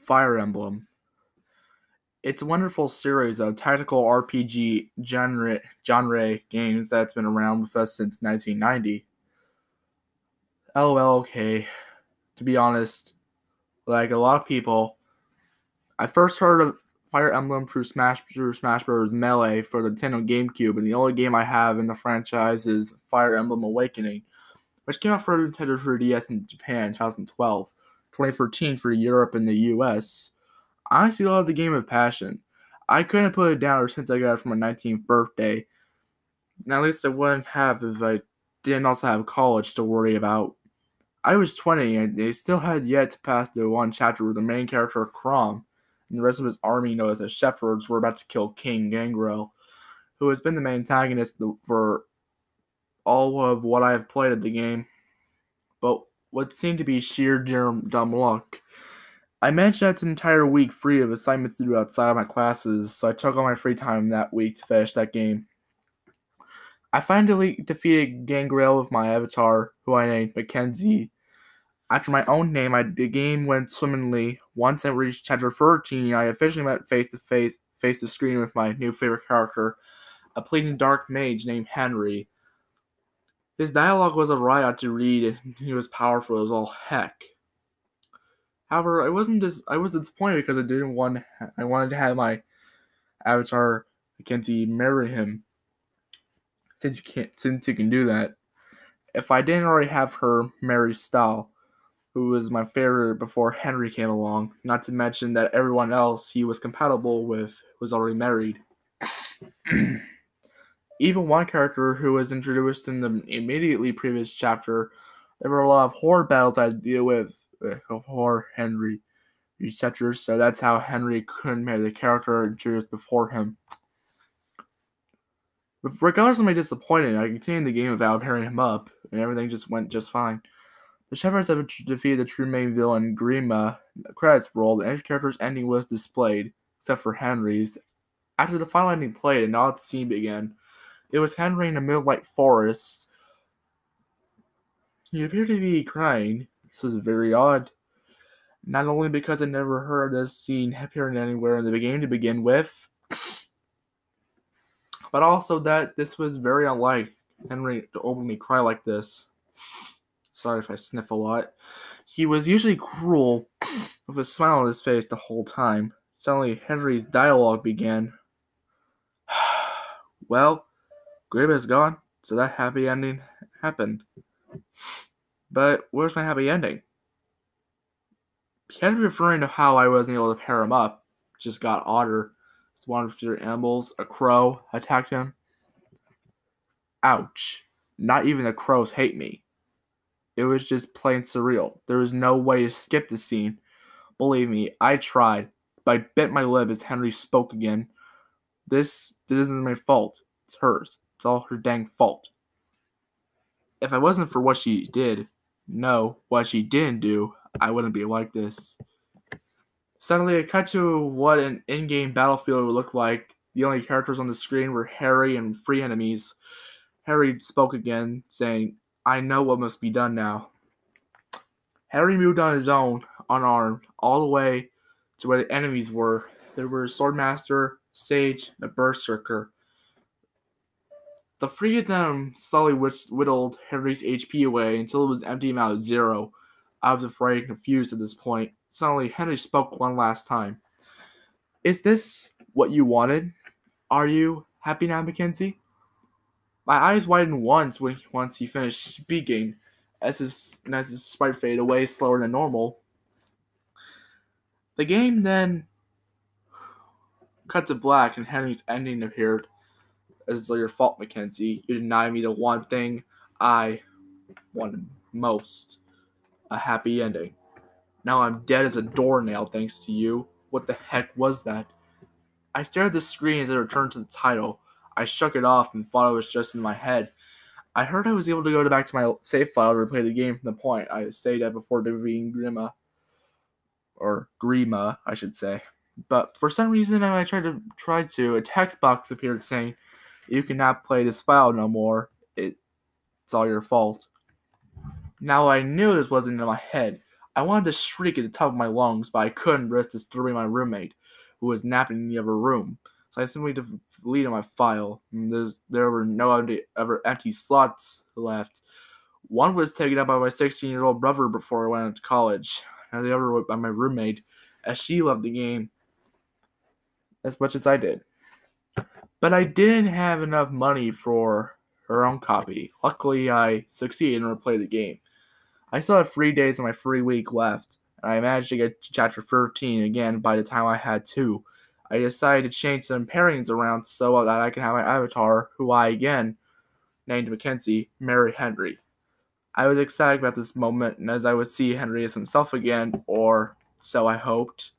Fire Emblem. It's a wonderful series of tactical RPG genre games that's been around with us since 1990. LOL, okay. To be honest, like a lot of people, I first heard of Fire Emblem through Smash Bros. Melee for the Nintendo GameCube, and the only game I have in the franchise is Fire Emblem Awakening, which came out for Nintendo 3DS in Japan in 2012, 2013 for Europe and the US. I honestly love the game with passion. I couldn't put it down since I got it for my 19th birthday. Now, at least I wouldn't have if I didn't also have college to worry about. I was 20 and they still had yet to pass the one chapter where the main character, Crom, and the rest of his army known as the Shepherds were about to kill King Gangrel, who has been the main antagonist for all of what I have played of the game, but what seemed to be sheer dumb luck. I managed to have an entire week free of assignments to do outside of my classes, so I took all my free time that week to finish that game. I finally defeated Gangrel with my avatar, who I named Mackenzie. After my own name, the game went swimmingly. Once I reached chapter 13, I officially met face to screen with my new favorite character, a pleading dark mage named Henry. His dialogue was a riot to read, and he was powerful as all heck. However, I was disappointed because I wanted to have my avatar Mackenzie marry him. Since you can do that. If I didn't already have her marry Stahl, who was my favorite before Henry came along, not to mention that everyone else he was compatible with was already married. Even one character who was introduced in the immediately previous chapter, there were a lot of horde battles I had to deal with before Henry reached chapters, so that's how Henry couldn't marry the character introduced before him. But regardless of my disappointment, I continued the game without pairing him up, and everything just went just fine. The Shepherds have defeated the true main villain, Grima. The credits rolled, and every character's ending was displayed, except for Henry's. After the final ending played, and odd scene began. It was Henry in a moonlight forest. He appeared to be crying. This was very odd. Not only because I never heard this scene appearing anywhere in the game to begin with, but also that this was very unlike Henry to openly cry like this. Sorry if I sniff a lot. He was usually cruel, with a smile on his face the whole time. Suddenly, Henry's dialogue began. Well, Grima is gone, so that happy ending happened. But where's my happy ending? He had to be referring to how I wasn't able to pair him up. Just got odder. It's one of their animals, a crow, attacked him. Ouch. Not even the crows hate me. It was just plain surreal. There was no way to skip the scene. Believe me, I tried, but I bit my lip as Henry spoke again. This isn't my fault. It's hers. It's all her dang fault. If I wasn't for what she did, what she didn't do, I wouldn't be like this. Suddenly, it cut to what an in-game battlefield would look like. The only characters on the screen were Harry and 3 enemies. Harry spoke again, saying, I know what must be done now. Harry moved on his own, unarmed, all the way to where the enemies were. There were a Swordmaster, Sage, and a Berserker. The 3 of them slowly whittled Harry's HP away until it was emptying out at 0. I was afraid and confused at this point. Suddenly, Henry spoke one last time. Is this what you wanted? Are you happy now, Mackenzie? My eyes widened once he finished speaking, as his sprite faded away slower than normal. The game then cut to black and Henry's ending appeared. It's your fault, Mackenzie. You denied me the one thing I wanted most. A happy ending. Now I'm dead as a doornail thanks to you. What the heck was that? I stared at the screen as I returned to the title. I shook it off and thought it was just in my head. I heard I was able to go back to my save file to replay the game from the point I saved at before defeating Grima. Or Grima, I should say. But for some reason, I tried to, a text box appeared saying, you cannot play this file no more. It's all your fault. Now I knew this wasn't in my head. I wanted to shriek at the top of my lungs, but I couldn't risk disturbing my roommate, who was napping in the other room. So I simply deleted my file, and there were no other empty slots left. One was taken up by my 16-year-old brother before I went to college, and the other by my roommate, as she loved the game as much as I did. But I didn't have enough money for her own copy. Luckily, I succeeded and replayed the game. I still had 3 days of my free week left, and I managed to get to chapter 13 again by the time I had 2. I decided to change some pairings around so that I could have my avatar, who I again named Mackenzie, marry Henry. I was ecstatic about this moment, and as I would see Henry as himself again, or so I hoped.